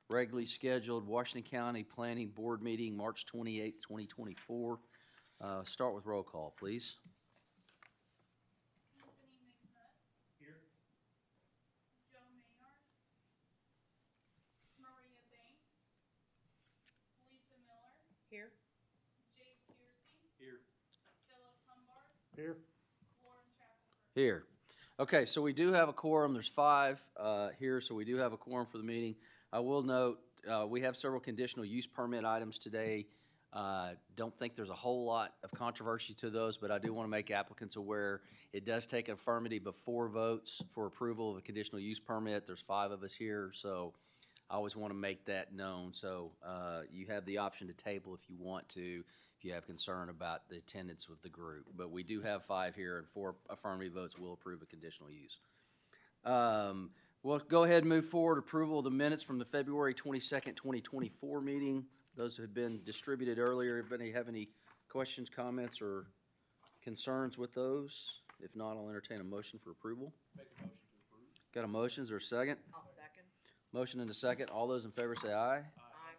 regularly scheduled Washington County Planning Board meeting, March 28th, 2024. Start with roll call, please. Here. Joe Maynard, Maria Banks, Lisa Miller, Here. Jake Piercy, Here. Philip Humbard, Here. Lauren Chapelberg. Here. Okay, so we do have a quorum. There's 5 here, so we do have a quorum for the meeting. I will note, we have several conditional use permit items today. Don't think there's a whole lot of controversy to those, but I do want to make applicants aware it does take affirmative before votes for approval of a conditional use permit. There's 5 of us here, so I always want to make that known. So you have the option to table if you want to, if you have concern about the attendance with the group. But we do have 5 here, and 4 affirmative votes will approve a conditional use. We'll go ahead and move forward. Approval of the minutes from the February 22nd, 2024 meeting. Those have been distributed earlier. If any have any questions, comments, or concerns with those? If not, I'll entertain a motion for approval. Make a motion to approve. Got a motion? Is there a second? I'll second. Motion and a second. All those in favor say aye. Aye.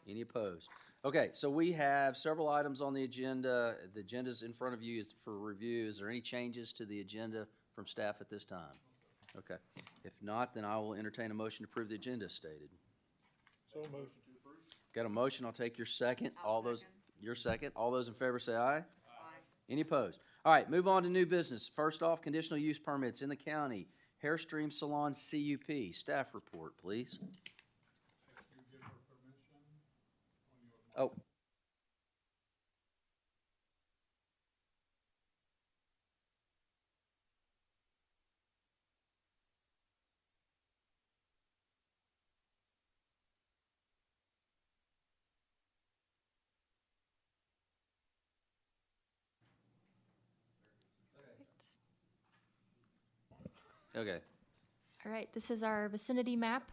Any opposed? Okay, so we have several items on the agenda. The agenda's in front of you is for review. Is there any changes to the agenda from staff at this time? Okay. If not, then I will entertain a motion to approve the agenda as stated. So motion to approve. Got a motion? I'll take your second. I'll All those, second. your second. All those in favor say aye. Aye. Any opposed? All right, move on to new business. First off, conditional use permits in the county. Hairstream Salon CUP. Staff report, please. You give her permission on your. Oh. Okay. All right, this is our vicinity map,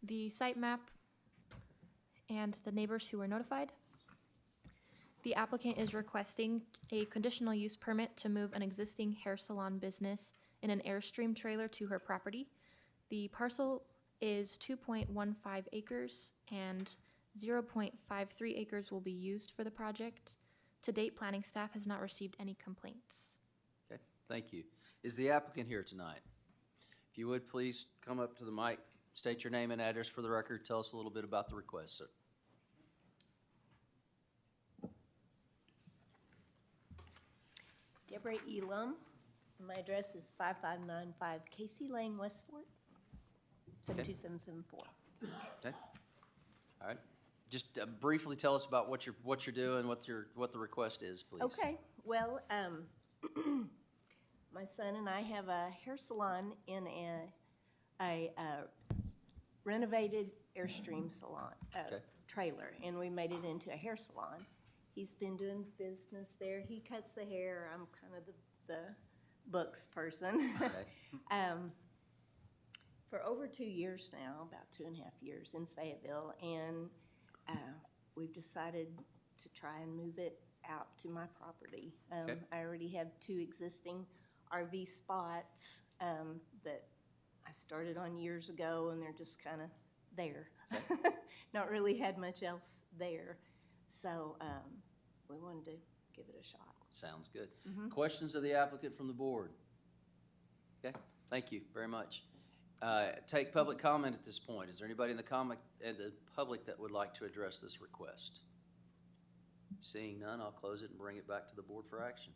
the site map, and the neighbors who were notified. The applicant is requesting a conditional use permit to move an existing hair salon business in an Airstream trailer to her property. The parcel is 2.15 acres and 0.53 acres will be used for the project. To date, planning staff has not received any complaints. Okay, thank you. Is the applicant here tonight? If you would, please come up to the mic, state your name and address for the record, tell us a little bit about the request, sir. Deborah Elam. My address is 5595 Casey Lane, Westford, 72774. Okay, all right. Just briefly tell us about what you're doing, what the request is, please. Okay, well, my son and I have a hair salon in a renovated Airstream salon, Okay. trailer, and we made it into a hair salon. He's been doing business there. He cuts the hair. I'm kind of the books person. Okay. For over 2 years now, about 2.5 years in Fayetteville, and we've decided to try and move it out to my property. Okay. I already have 2 existing RV spots that I started on years ago, and they're just kind of there. Not really had much else there, so we wanted to give it a shot. Sounds good. Questions of the applicant from the board? Okay, thank you very much. Take public comment at this point. Is there anybody in the public that would like to address this request? Seeing none, I'll close it and bring it back to the board for action.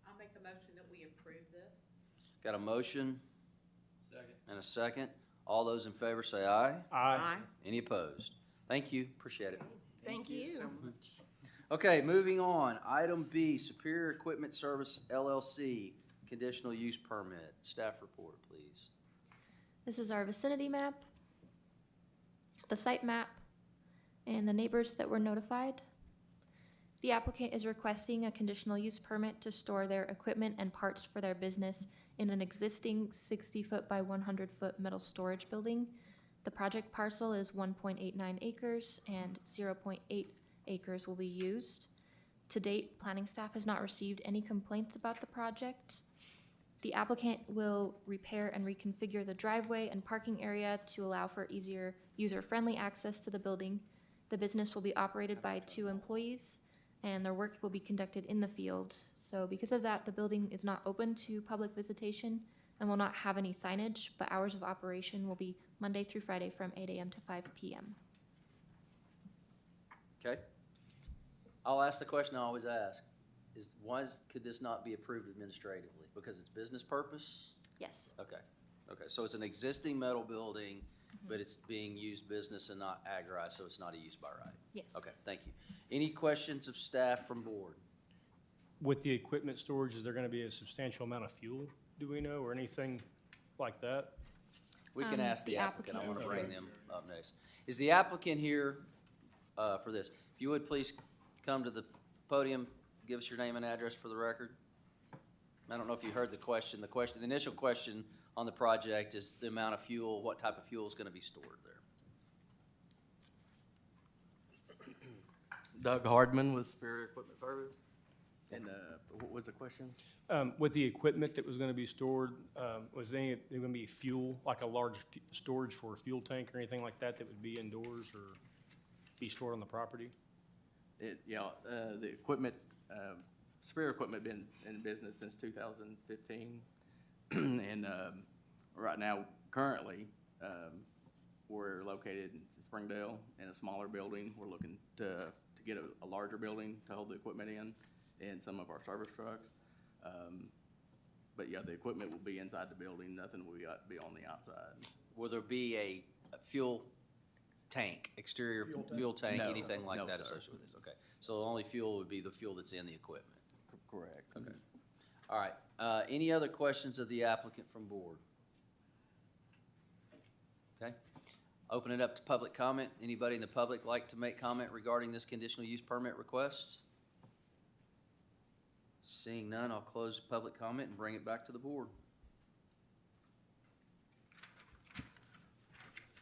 I'll make a motion that we approve this. Got a motion Second. and a second. All those in favor say aye. Aye. Any opposed? Thank you, appreciate it. Thank you. so much. Okay, moving on. Item B, Superior Equipment Service LLC, conditional use permit. Staff report, please. This is our vicinity map, the site map, and the neighbors that were notified. The applicant is requesting a conditional use permit to store their equipment and parts for their business in an existing 60-foot by 100-foot metal storage building. The project parcel is 1.89 acres and 0.8 acres will be used. To date, planning staff has not received any complaints about the project. The applicant will repair and reconfigure the driveway and parking area to allow for easier user-friendly access to the building. The business will be operated by 2 employees, and their work will be conducted in the field. So because of that, the building is not open to public visitation and will not have any signage, but hours of operation will be Monday through Friday from 8 a.m. to 5 p.m. Okay? I'll ask the question I always ask, could this not be approved administratively? Because it's business purpose? Yes. Okay, so it's an existing metal building, but it's being used business and not agorized, so it's not a use by right? Yes. Okay, thank you. Any questions of staff from board? With the equipment storage, is there gonna be a substantial amount of fuel, do we know, or anything like that? We can ask the the applicant, I applicant wanna is bring them up next. Is the applicant here, for this? If you would please come to the podium, give us your name and address for the record. I don't know if you heard the question. The initial question on the project is the amount of fuel, what type of fuel is gonna be stored there? Doug Hardman with Superior Equipment Service. And what was the question? With the equipment that was gonna be stored, was there gonna be fuel, like a large storage for a fuel tank or anything like that that would be indoors or be stored on the property? The equipment, Superior Equipment been in business since 2015. And right now, currently, we're located in Springdale in a smaller building. We're looking to get a larger building to hold the equipment in and some of our service trucks. But yeah, the equipment will be inside the building. Nothing will be on the outside. Will there be a fuel tank, exterior fuel tank, No. anything like No, that sir. associated with this? Okay, so the only fuel would be the fuel that's in the equipment. Correct. Okay. All right, any other questions of the applicant from board? Okay, open it up to public comment. Anybody in the public like to make comment regarding this conditional use permit request? Seeing none, I'll close public comment and bring it back to the board.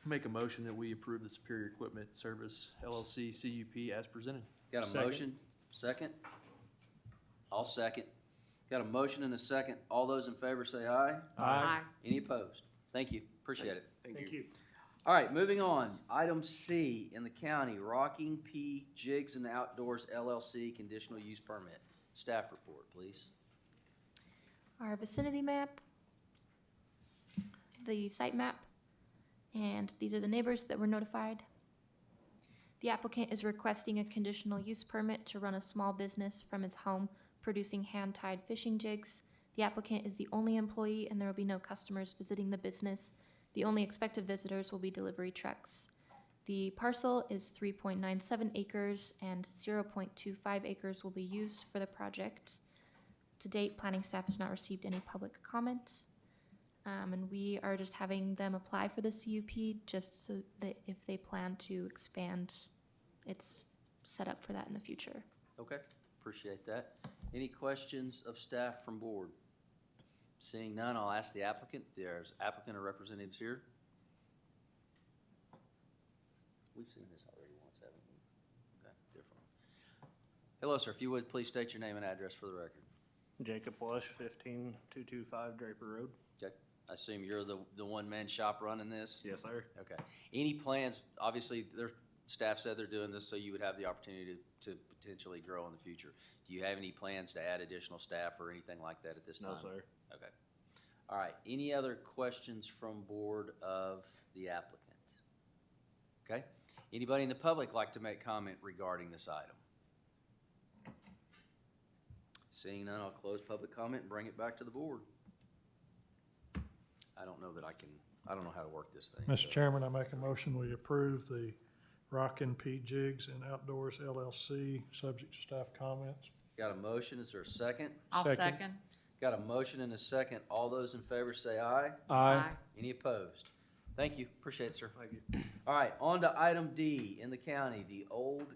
Make a motion that we approve the Superior Equipment Service LLC CUP as presented. Got a Second. motion? Second? I'll second. Got a motion and a second. All those in favor say aye. Aye. Any opposed? Thank you, appreciate it. Thank you. All right, moving on. Item C in the county, Rocking P Jigs and Outdoors LLC conditional use permit. Staff report, please. Our vicinity map, the site map, and these are the neighbors that were notified. The applicant is requesting a conditional use permit to run a small business from its home producing hand-tied fishing jigs. The applicant is the only employee and there will be no customers visiting the business. The only expected visitors will be delivery trucks. The parcel is 3.97 acres and 0.25 acres will be used for the project. To date, planning staff has not received any public comment. And we are just having them apply for the CUP just so that if they plan to expand, it's set up for that in the future. Okay, appreciate that. Any questions of staff from board? Seeing none, I'll ask the applicant. There's applicant or representatives here. We've seen this already once, haven't we? Okay, different. Hello, sir. If you would, please state your name and address for the record. Jacob Lush, 15225 Draper Road. Okay, I assume you're the one-man shop running this? Yes, sir. Okay. Any plans, obviously, their staff said they're doing this so you would have the opportunity to potentially grow in the future. Do you have any plans to add additional staff or anything like that at this time? No, sir. Okay. All right. Any other questions from board of the applicant? Okay. Anybody in the public like to make comment regarding this item? Seeing none, I'll close public comment and bring it back to the board. I don't know how to work this thing. Mr. so- Chairman, I make a motion, we approve the Rockin' Pete Jigs and Outdoors LLC, subject to staff comments. Got a motion, is there a second? I'll Second. second. Got a motion and a second. All those in favor say aye. Aye. Any opposed? Thank you, appreciate it, sir. Thank you. All right, on to item D, in the county, the old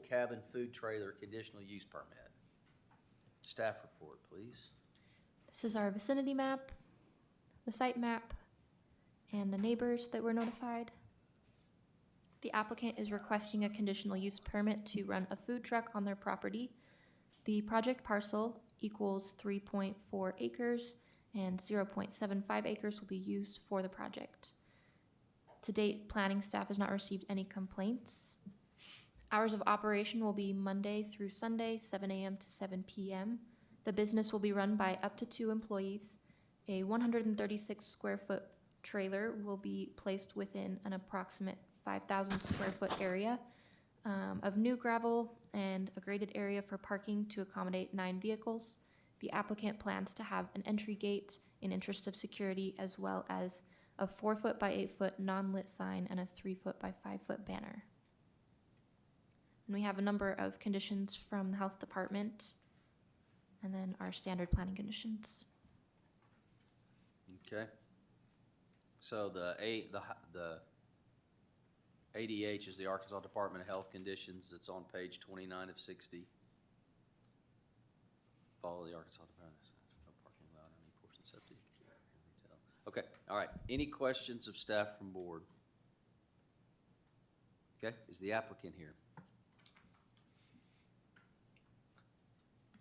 cabin food trailer conditional use permit. Staff report, please. This is our vicinity map, the site map, and the neighbors that were notified. The applicant is requesting a conditional use permit to run a food truck on their property. The project parcel equals 3.4 acres, and 0.75 acres will be used for the project. To date, planning staff has not received any complaints. Hours of operation will be Monday through Sunday, 7 a.m. to 7 p.m. The business will be run by up to 2 employees. A 136 square foot trailer will be placed within an approximate 5,000 square foot area of new gravel and a graded area for parking to accommodate 9 vehicles. The applicant plans to have an entry gate in interest of security, as well as a 4 foot by 8 foot non-lit sign and a 3 foot by 5 foot banner. And we have a number of conditions from the health department, and then our standard planning conditions. Okay. So the ADH is the Arkansas Department of Health Conditions. It's on page 29 of 60. Follow the Arkansas Department. No parking allowed on any portion septic. Retail. Okay, all right. Any questions of staff from board? Okay, is the applicant here?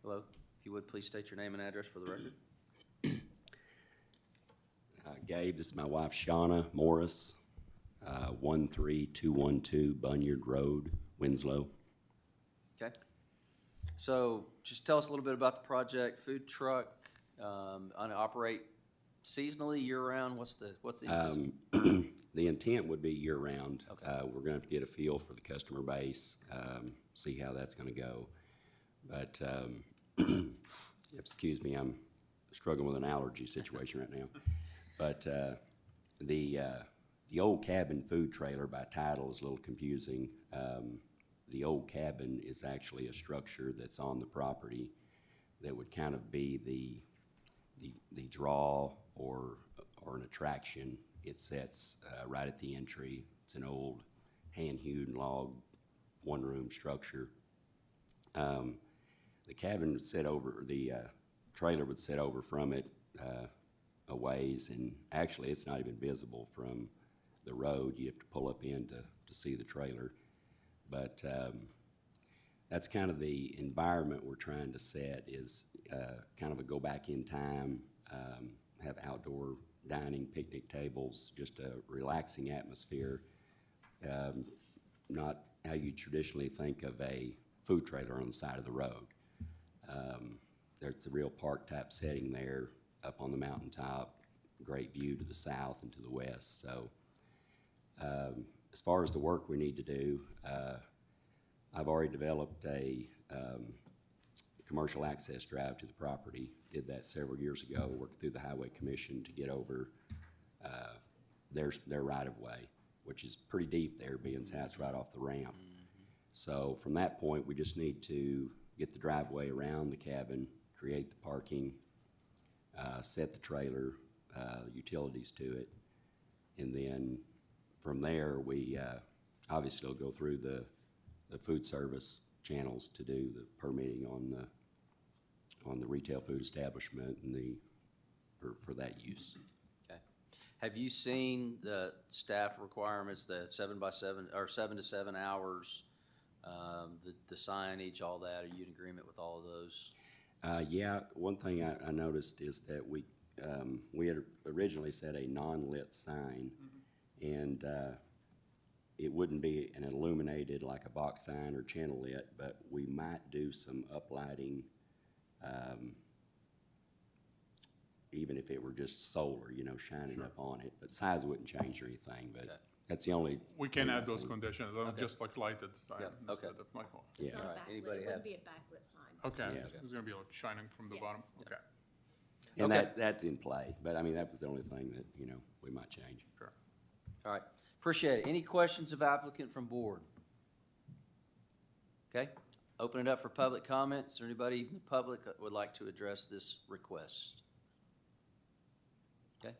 Hello, if you would, please state your name and address for the record. Gabe, this is my wife Shauna Morris, 13212 Bunyard Road, Winslow. Okay. So just tell us a little bit about the project, food truck, operate seasonally, year-round, what's the intent? The intent would be year-round. Okay. We're gonna have to get a feel for the customer base, see how that's gonna go. But, excuse me, I'm struggling with an allergy situation right now. But the old cabin food trailer by title is a little confusing. The old cabin is actually a structure that's on the property that would kind of be the draw or an attraction. It sits right at the entry. It's an old hand-hewn log, one-room structure. The cabin would sit over, the trailer would sit over from it a ways, and actually it's not even visible from the road. You have to pull up in to see the trailer. But that's kind of the environment we're trying to set, is kind of a go back in time, have outdoor dining, picnic tables, just a relaxing atmosphere. Not how you traditionally think of a food trailer on the side of the road. There's a real park type setting there up on the mountaintop, great view to the south and to the west. So as far as the work we need to do, I've already developed a commercial access drive to the property. Did that several years ago, worked through the Highway Commission to get over their right-of-way, which is pretty deep there, being how it's right off the ramp. So from that point, we just need to get the driveway around the cabin, create the parking, set the trailer, utilities to it, and then from there, we obviously will go through the food service channels to do the permitting on the retail food establishment and for that use. Okay. Have you seen the staff requirements, the 7 by 7 or 7 to 7 hours, the signage, all that? Are you in agreement with all of those? Yeah, one thing I noticed is that we had originally set a non-lit sign, and it wouldn't be an illuminated like a box sign or channel lit, but we might do some uplighting, even if it were just solar, shining up on it. But size wouldn't change or anything, but Okay. that's the only. We can thing add I've those seen. conditions, Okay. just like lighted sign Yeah, instead okay. of Michael. Yeah. Not All right, backlit. anybody It have- wouldn't be a backlit sign. Okay, Yeah. it's gonna be like shining from the Yeah. bottom, okay, And Okay. that's in play, but I mean, that was the only thing that, we might change. sure. All right, appreciate it. Any questions of applicant from board? Okay, open it up for public comments. Is there anybody in the public that would like to address this request? Okay,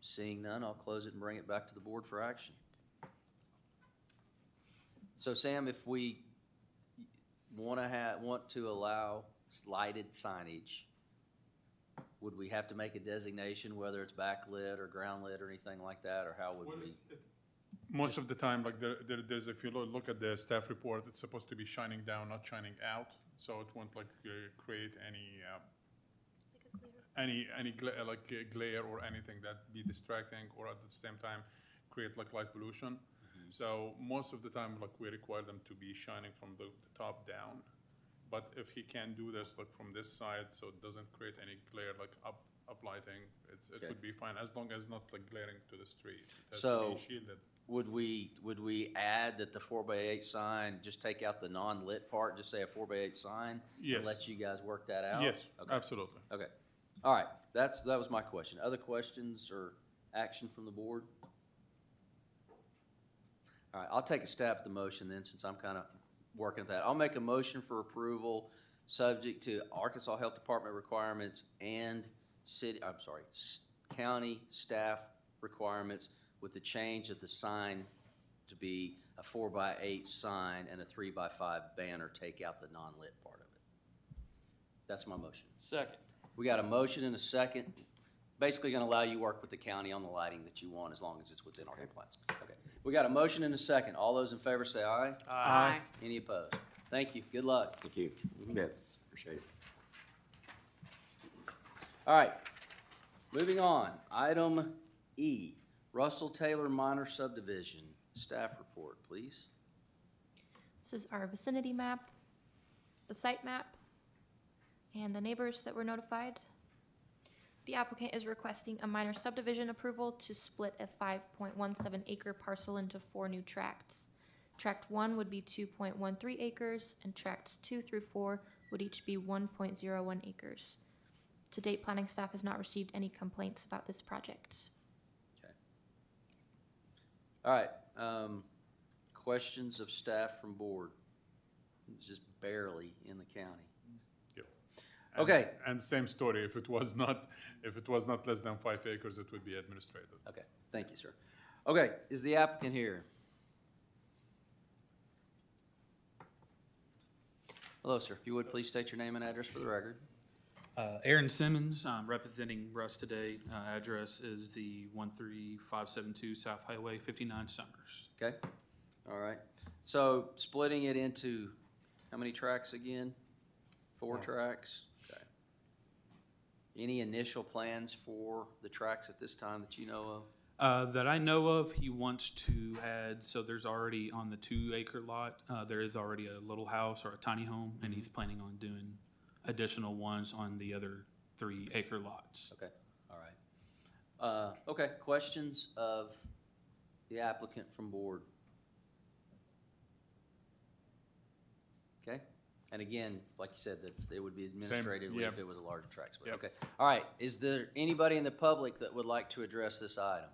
seeing none, I'll close it and bring it back to the board for action. So Sam, if we want to allow lighted signage, would we have to make a designation, whether it's backlit or ground lit or anything like that, or how would we? Most of the time, like there's, if you look at the staff report, it's supposed to be shining down, not shining out, so it won't like create any glare or anything that be distracting or at the same time create like light pollution. So most of the time, like we require them to be shining from the top down. But if he can do this like from this side, so it doesn't create any glare, like up lighting, it Okay. would be fine as long as not like glaring to the street. It has to So- be shielded. Would we add that the 4x8 sign, just take out the non-lit part, just say a 4x8 sign? Yes. And let you guys work that out? Yes, Okay. absolutely. Okay. All right. That was my question. Other questions or action from the board? All right, I'll take a stab at the motion then, since I'm kind of working at that. I'll make a motion for approval, subject to Arkansas Health Department requirements and county staff requirements, with the change of the sign to be a 4x8 sign and a 3x5 banner. Take out the non-lit part of it. That's my motion. Second. We got a motion and a second. Basically gonna allow you to work with the county on the lighting that you want, as long as it's within our compliance. Okay. We got a motion and a second. All those in favor say aye. Aye. Any opposed? Thank you. Good luck. Thank you. Yeah, appreciate it. All right. Moving on. Item E, Russell Taylor Minor Subdivision. Staff report, please. This is our vicinity map, the site map, and the neighbors that were notified. The applicant is requesting a minor subdivision approval to split a 5.17 acre parcel into 4 new tracts. Tract 1 would be 2.13 acres, and tracts 2 through 4 would each be 1.01 acres. To date, planning staff has not received any complaints about this project. Okay. All right. Questions of staff from board? It's just barely in the county. And- Okay. And same story, if it was not less than 5 acres, it would be administrative. Okay, thank you, sir. Okay, is the applicant here? Hello, sir. If you would, please state your name and address for the record. Aaron Simmons, I'm representing Russ today. Address is the 13572 South Highway, 59 Summers. Okay, all right. So splitting it into how many tracks again? 4 tracks? Okay. Any initial plans for the tracks at this time that you know of? That I know of, he wants to add, so there's already on the 2 acre lot, there is already a little house or a tiny home, and he's planning on doing additional ones on the other 3 acre lots. Okay, all right. Okay, questions of the applicant from board? Okay, and again, like you said, it would be administratively yeah. if it was a larger tract split. Yep. Okay, all right. Is there anybody in the public that would like to address this item?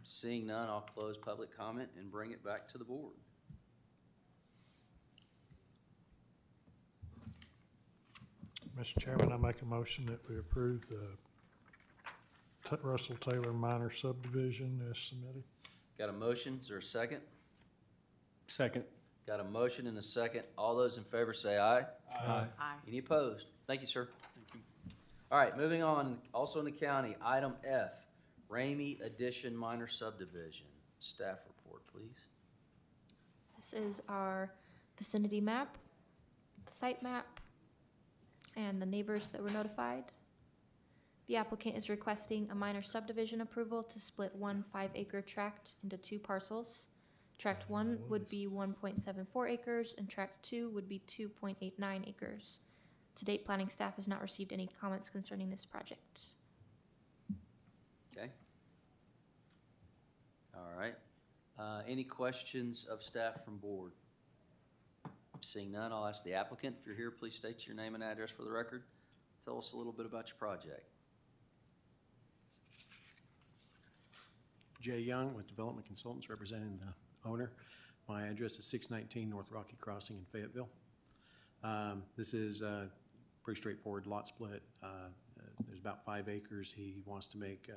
Seeing none, I'll close public comment and bring it back to the board. Mr. Chairman, I make a motion that we approve the Russell Taylor minor subdivision as submitted. Got a motion? Is there a second? Second. Got a motion and a second. All those in favor say aye. Aye. Aye. Any opposed? Thank you, sir. Thank you. All right, moving on, also in the county, item F, Ramey Addition Minor Subdivision. Staff report, please. This is our vicinity map, the site map, and the neighbors that were notified. The applicant is requesting a minor subdivision approval to split 1 5-acre tract into 2 parcels. Tract 1 would be 1.74 acres, and tract 2 would be 2.89 acres. To date, planning staff has not received any comments concerning this project. Okay. All right. Any questions of staff from board? Seeing none, I'll ask the applicant. If you're here, please state your name and address for the record. Tell us a little bit about your project. Jay Young with Development Consultants, representing the owner. My address is 619 North Rocky Crossing in Fayetteville. This is a pretty straightforward lot split. There's about 5 acres. He wants to make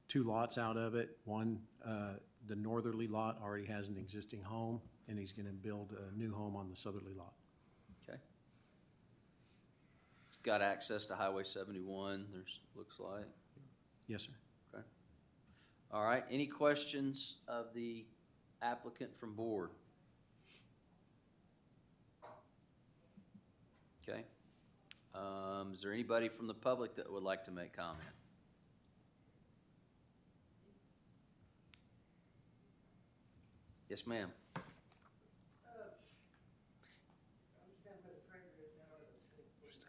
2 lots out of it. One, the northerly lot already has an existing home, and he's going to build a new home on the southerly lot. Okay. Got access to Highway 71, looks like. Yes, sir. Okay. All right, any questions of the applicant from board? Okay. Is there anybody from the public that would like to make comment? Yes, ma'am.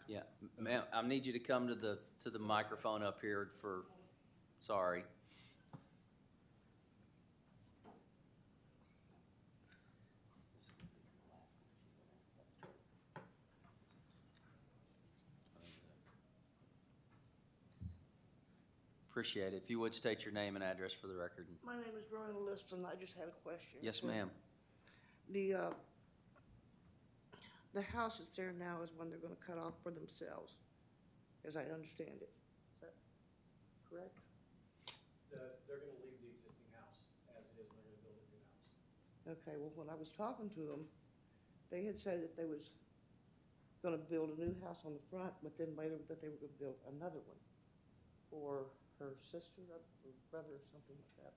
Yeah, ma'am, I need you to come to the microphone up here for, sorry. Appreciate it. If you would state your name and address for the record. My name is Rowena Liston. I just had a question. Yes, ma'am. The house that's there now is one they're gonna cut off for themselves, as I understand it. Is that correct? They're gonna leave the existing house as it is, and they're gonna build a new house. Okay, well, when I was talking to them, they had said that they was gonna build a new house on the front, but then later that they were gonna build another one for her sister or brother or something like that.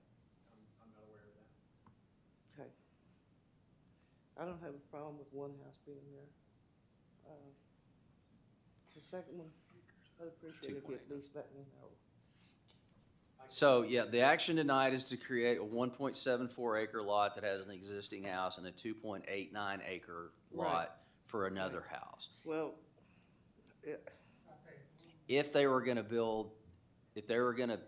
I'm not aware of that. Okay. I don't have a problem with one house being there. The second one, I'd appreciate if you at least let me know. So, yeah, the action tonight is to create a 1.74 acre lot that has an existing house and a 2.89 acre Right. lot for another house. Well, If they were gonna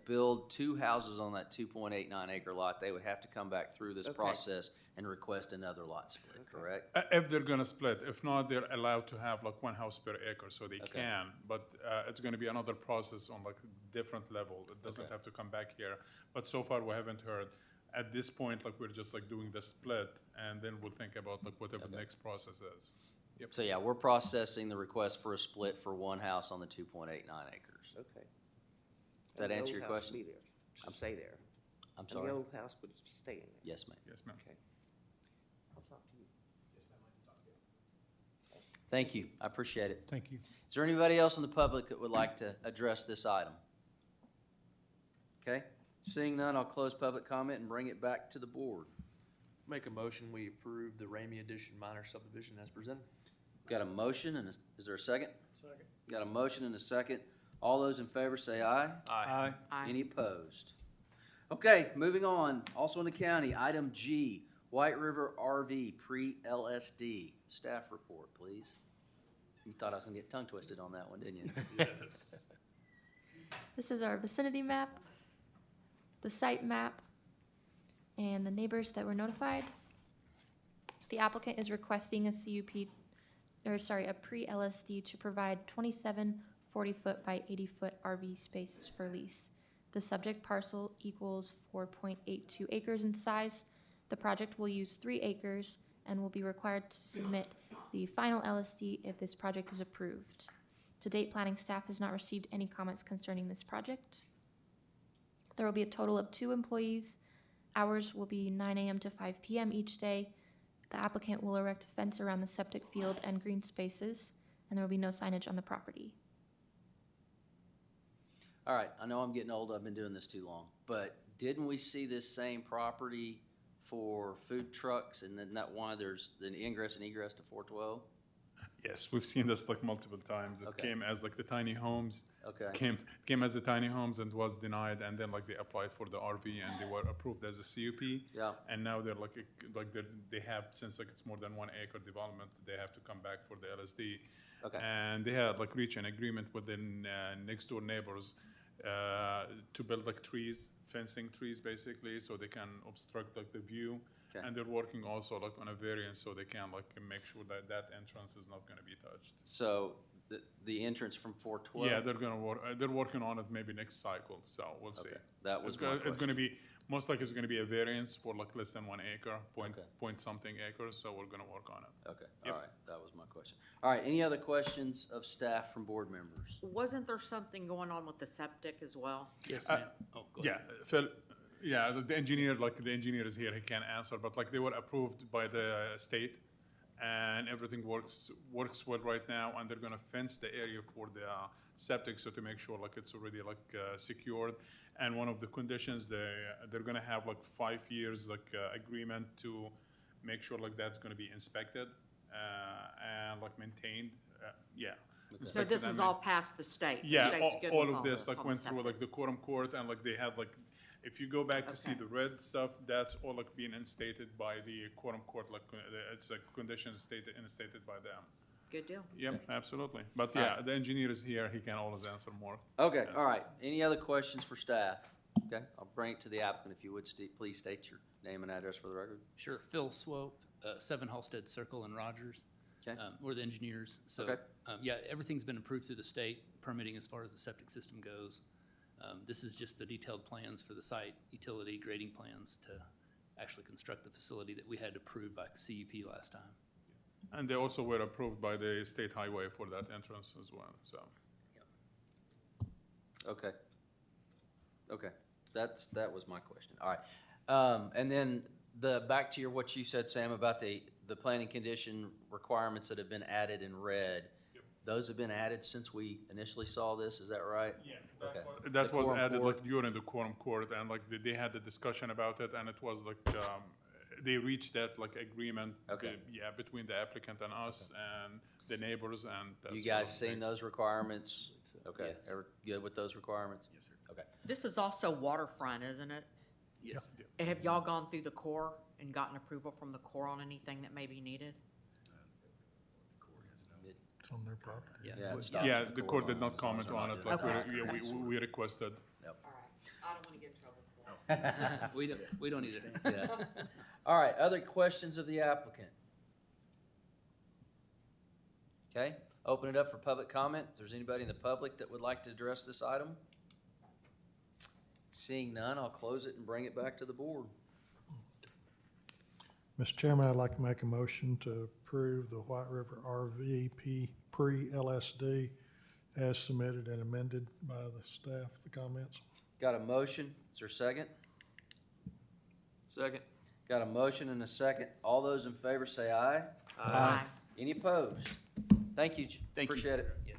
build two houses on that 2.89 acre lot, they would have to come back through this Okay. process and request another lot split, correct? If they're gonna split, if not, they're allowed to have like one house per acre, so they Okay. can. But it's gonna be another process on like different level. It doesn't Okay. have to come back here. But so far, we haven't heard. At this point, like, we're just like doing the split, and then we'll think about like whatever the next process is. Yep. So, yeah, we're processing the request for a split for one house on the 2.89 acres. okay. Does that And the answer old your house question? would be there, should stay there. I'm And sorry? the old house would stay in there. Yes, ma'am. Yes, ma'am. Okay. I'll talk to you. Yes, ma'am, I can talk to you. Thank you. I appreciate it. Thank you. Is there anybody else in the public that would like to address this item? Okay, seeing none, I'll close public comment and bring it back to the board. Make a motion, we approve the Ramey Edition minor subdivision as presented. Got a motion and is there a second? Second. Got a motion and a second. All those in favor say aye. Aye. Any opposed? Okay, moving on. Also in the county, item G, White River RV pre-LSD. Staff report, please. You thought I was gonna get tongue twisted on that one, didn't you? Yes. This is our vicinity map, the site map, and the neighbors that were notified. The applicant is requesting a a pre-LSD to provide 27 40-foot by 80-foot RV spaces for lease. The subject parcel equals 4.82 acres in size. The project will use 3 acres and will be required to submit the final LSD if this project is approved. To date, planning staff has not received any comments concerning this project. There will be a total of 2 employees. Hours will be 9 a.m. to 5 p.m. each day. The applicant will erect a fence around the septic field and green spaces, and there will be no signage on the property. All right, I know I'm getting old, I've been doing this too long, but didn't we see this same property for food trucks, and then that why there's the ingress and egress to 412? Yes, we've seen this like multiple times. It Okay. came as like the tiny homes. Okay. Came as the tiny homes and was denied, and then like they applied for the RV and they were approved as a CUP. Yeah. And now they're they have, since like it's more than 1 acre development, they have to come back for the LSD. Okay. And they had like reached an agreement with the next door neighbors to build like trees, fencing trees basically, so they can obstruct like the view. Okay. And they're working also like on a variance so they can like make sure that that entrance is not gonna be touched. So the entrance from 412? Yeah, they're gonna work, they're working on it maybe next cycle, so we'll see. Okay, that was It's my gonna, it's question. gonna be, most likely it's gonna be a variance for like less than 1 acre, Okay. point something acres, so we're gonna work on it. Okay, Yep. all right, that was my question. All right, any other questions of staff from board members? Wasn't there something going on with the septic as well? Yes, Uh, ma'am. Oh, go Yeah, ahead. Phil, yeah, the engineer, like the engineer is here, he can answer, but like they were approved by the state and everything works well right now, and they're gonna fence the area for the septic, so to make sure like it's already like secured. And one of the conditions, they're gonna have like 5 years like agreement to make sure like that's gonna be inspected and like maintained. Yeah, So inspected this and is they- all past the state? The Yeah, state's good all with of this, like on went the through septic. like the quorum court and like they had like, if you go back to see Okay. the red stuff, that's all like being instated by the quorum court, like it's like conditions instated by them. Good deal. Yep, absolutely. But yeah, the engineer is here, he can always answer more. Okay, all right. Any other questions for staff? Okay, I'll bring it to the applicant. If you would, please state your name and address for the record. Sure, Phil Swope, 7 Halsted Circle in Rogers. Okay. We're the engineers, so, Okay. Yeah, everything's been approved through the state, permitting as far as the septic system goes. This is just the detailed plans for the site, utility grading plans to actually construct the facility that we had approved by CUP last time. And they also were approved by the state highway for that entrance as well, so. Okay. Okay, that was my question. All right. And then back to what you said, Sam, about the planning condition requirements that have been added in red. Yep. Those have been added since we initially saw this, is that right? Yeah. Okay. That The was quorum added court. like during the quorum court and like they had the discussion about it and it was like, they reached that like agreement. Okay. Yeah, between the applicant and us and the neighbors and that's. You what guys it seen takes. those requirements? Okay, Yes. ever good with those requirements? Yes, sir. Okay. This is also waterfront, isn't it? Yes. Have y'all gone through the Corps and gotten approval from the Corps on anything that may be needed? It's on their property. Yeah, it stopped Yeah, at the core court did line, not as long as comment they're on not it, doing like, Okay. yeah, Okay. we requested. All right, I don't wanna get in trouble for it. We don't either. Yeah. All right, other questions of the applicant? Okay, open it up for public comment. If there's anybody in the public that would like to address this item? Seeing none, I'll close it and bring it back to the board. Mr. Chairman, I'd like to make a motion to approve the White River RVP pre-LSD as submitted and amended by the staff, the comments. Got a motion, is there a second? Second. Got a motion and a second. All those in favor say aye. Aye. Any opposed? Thank you, Thank you. appreciate it. Yes.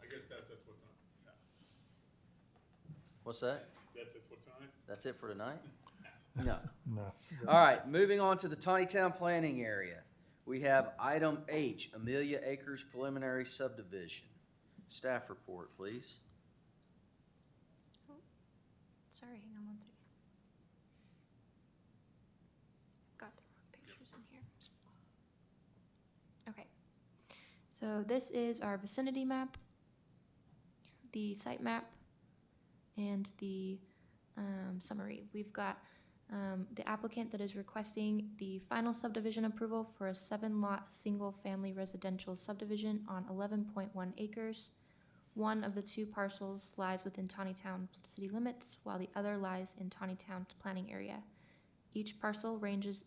I guess that's it for tonight. What's that? That's it for tonight? That's it for tonight? No. No. All right, moving on to the Tawnytown planning area. We have item H, Amelia Acres preliminary subdivision. Staff report, please. Sorry, hang on one second. Got the wrong pictures in here. Okay. So this is our vicinity map, the site map, and the summary. We've got the applicant that is requesting the final subdivision approval for a 7-lot, single-family residential subdivision on 11.1 acres. One of the 2 parcels lies within Tawnytown city limits, while the other lies in Tawnytown's planning area. Each parcel ranges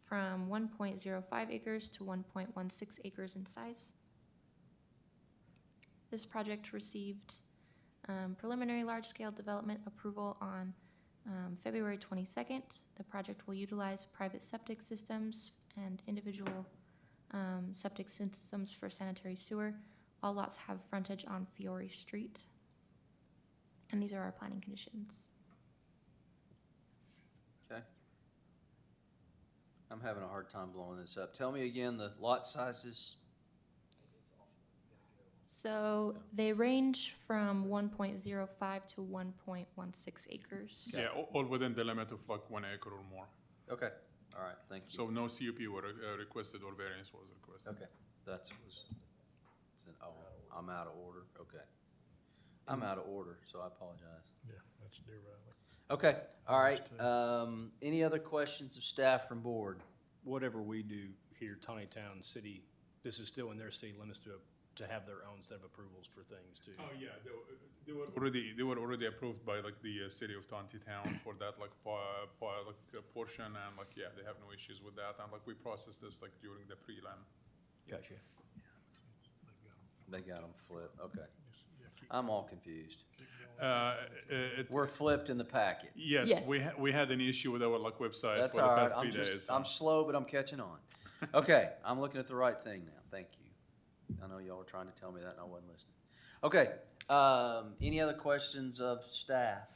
from 1.05 acres to 1.16 acres in size. This project received preliminary large-scale development approval on February 22nd. The project will utilize private septic systems and individual septic systems for sanitary sewer. All lots have frontage on Fiore Street. And these are our planning conditions. Okay. I'm having a hard time blowing this up. Tell me again the lot sizes. So they range from 1.05 to 1.16 acres. Yeah, all within the limit of like 1 acre or more. Okay, all right, thank you. So no CUP were requested or variance was requested. Okay, oh, I'm out of order, okay. I'm out of order, so I apologize. Yeah, that's Deer Valley. Okay, all right, any other questions of staff from board? Whatever we do here, Tawnytown City, this is still in their city limits to have their own set of approvals for things too. Oh, yeah, they were already approved by like the city of Tawnytown for that like portion and like, yeah, they have no issues with that. And like we processed this like during the prelim. Gotcha. They got them flipped, okay. I'm all confused. It- We're flipped in the packet. Yes, Yes. we had an issue with our like website That's for the all right, past 3 days. I'm slow, but I'm catching on. Okay, I'm looking at the right thing now, thank you. I know y'all were trying to tell me that and I wasn't listening. Okay, any other questions of staff?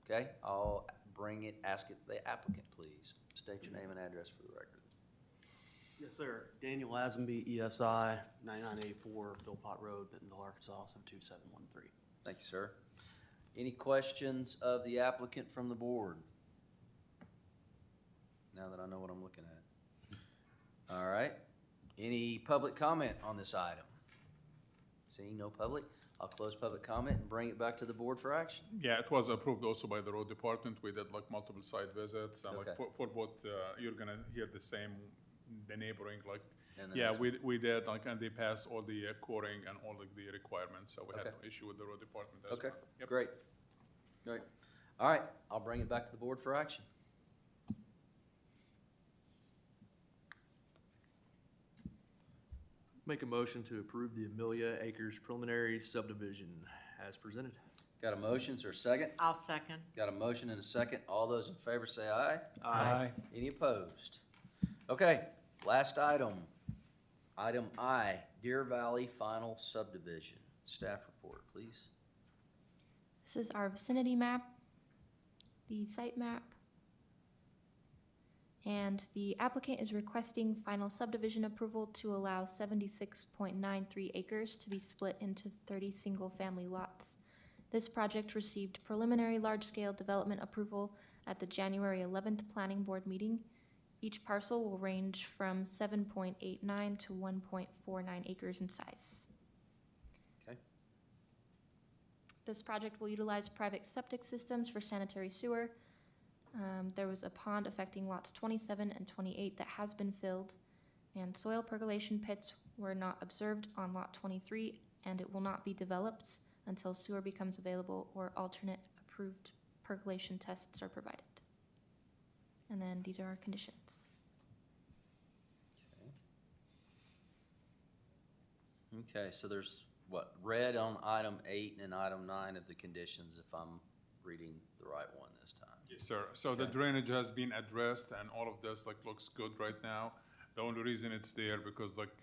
Okay, I'll ask it to the applicant, please. State your name and address for the record. Yes, sir. Daniel Lazenby, ESI, 9984 Philpott Road, Bentonville, Arkansas, 72713. Thank you, sir. Any questions of the applicant from the board? Now that I know what I'm looking at. All right. Any public comment on this item? Seeing no public, I'll close public comment and bring it back to the board for action. Yeah, it was approved also by the road department. We did like multiple site visits, and like Okay. for both, you're gonna hear the same, the neighboring, like, And the yeah, next we did, like, and they passed all the coring and all of the requirements, so we had Okay. no issue with the road department as Okay, well. Yep. great. Great. All right, I'll bring it back to the board for action. Make a motion to approve the Amelia Acres preliminary subdivision as presented. Got a motion, is there a second? I'll second. Got a motion and a second. All those in favor say aye. Aye. Any opposed? Okay, last item. Item I, Deer Valley Final Subdivision. Staff report, please. This is our vicinity map, the site map, and the applicant is requesting final subdivision approval to allow 76.93 acres to be split into 30 single-family lots. This project received preliminary large-scale development approval at the January 11th Planning Board meeting. Each parcel will range from 7.89 to 1.49 acres in size. Okay. This project will utilize private septic systems for sanitary sewer. There was a pond affecting lots 27 and 28 that has been filled, and soil percolation pits were not observed on lot 23, and it will not be developed until sewer becomes available or alternate approved percolation tests are provided. And then these are our conditions. Okay, so there's what, red on item 8 and item 9 of the conditions, if I'm reading the right one this time. Yes, sir. So the Okay. drainage has been addressed, and all of this like looks good right now. The only reason it's there because like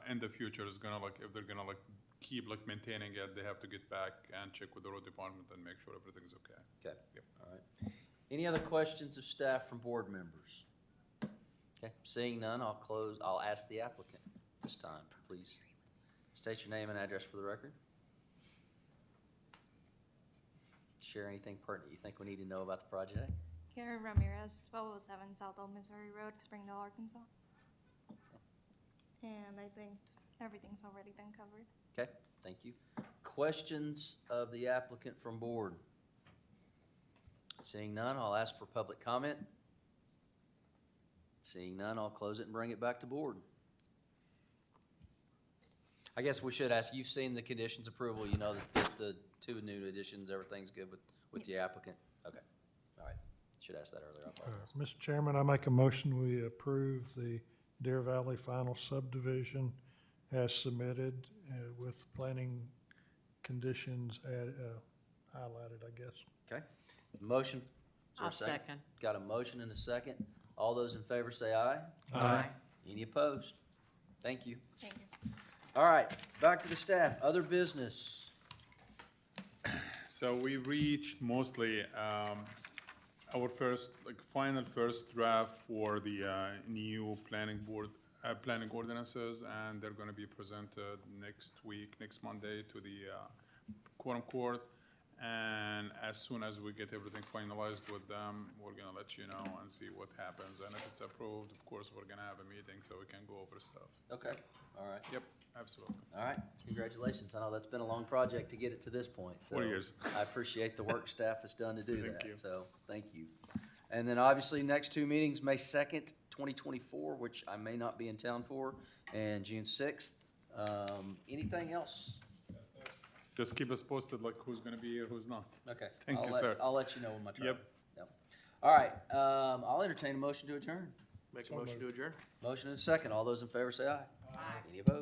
in the future is gonna like, if they're gonna like keep like maintaining it, they have to get back and check with the road department and make sure everything's okay. Okay, Yep. all right. Any other questions of staff from board members? Okay, seeing none, I'll ask the applicant this time, please. State your name and address for the record. Share anything pertinent you think we need to know about the project? Karen Ramirez, 1207 South Old Missouri Road, Springdale, Arkansas. And I think everything's already been covered. Okay, thank you. Questions of the applicant from board? Seeing none, I'll ask for public comment. Seeing none, I'll close it and bring it back to board. I guess we should ask, you've seen the conditions approval, you know that the two new additions, everything's good with the Yes. applicant? Okay, all right. Should ask that earlier, I apologize. Mr. Chairman, I make a motion, we approve the Deer Valley final subdivision as submitted with planning conditions highlighted, I guess. Okay, motion. Is there a I'll second. Got a motion and a second. All those in favor say aye. Aye. Any opposed? Thank you. Thank you. All right, back to the staff. Other business. So we reached mostly our first, like, final first draft for the new planning ordinances, and they're gonna be presented next week, next Monday, to the quorum court. And as soon as we get everything finalized with them, we're gonna let you know and see what happens. And if it's approved, of course, we're gonna have a meeting so we can go over stuff. Okay, all right. Yep, absolutely. All right, congratulations. I know that's been a long project to get it to this point, so. 4 years. I appreciate the work staff has done to do Thank that, you. so, thank you. And then obviously, next two meetings, May 2nd, 2024, which I may not be in town for, and June 6th. Anything else? Just keep us posted, like who's gonna be here, who's not. Okay. Thank I'll you, let- sir. I'll let you know when my turn. Yep. All right, I'll entertain a motion to adjourn. Make a motion to adjourn. Motion and a second. All those in favor say aye. Aye. Any opposed?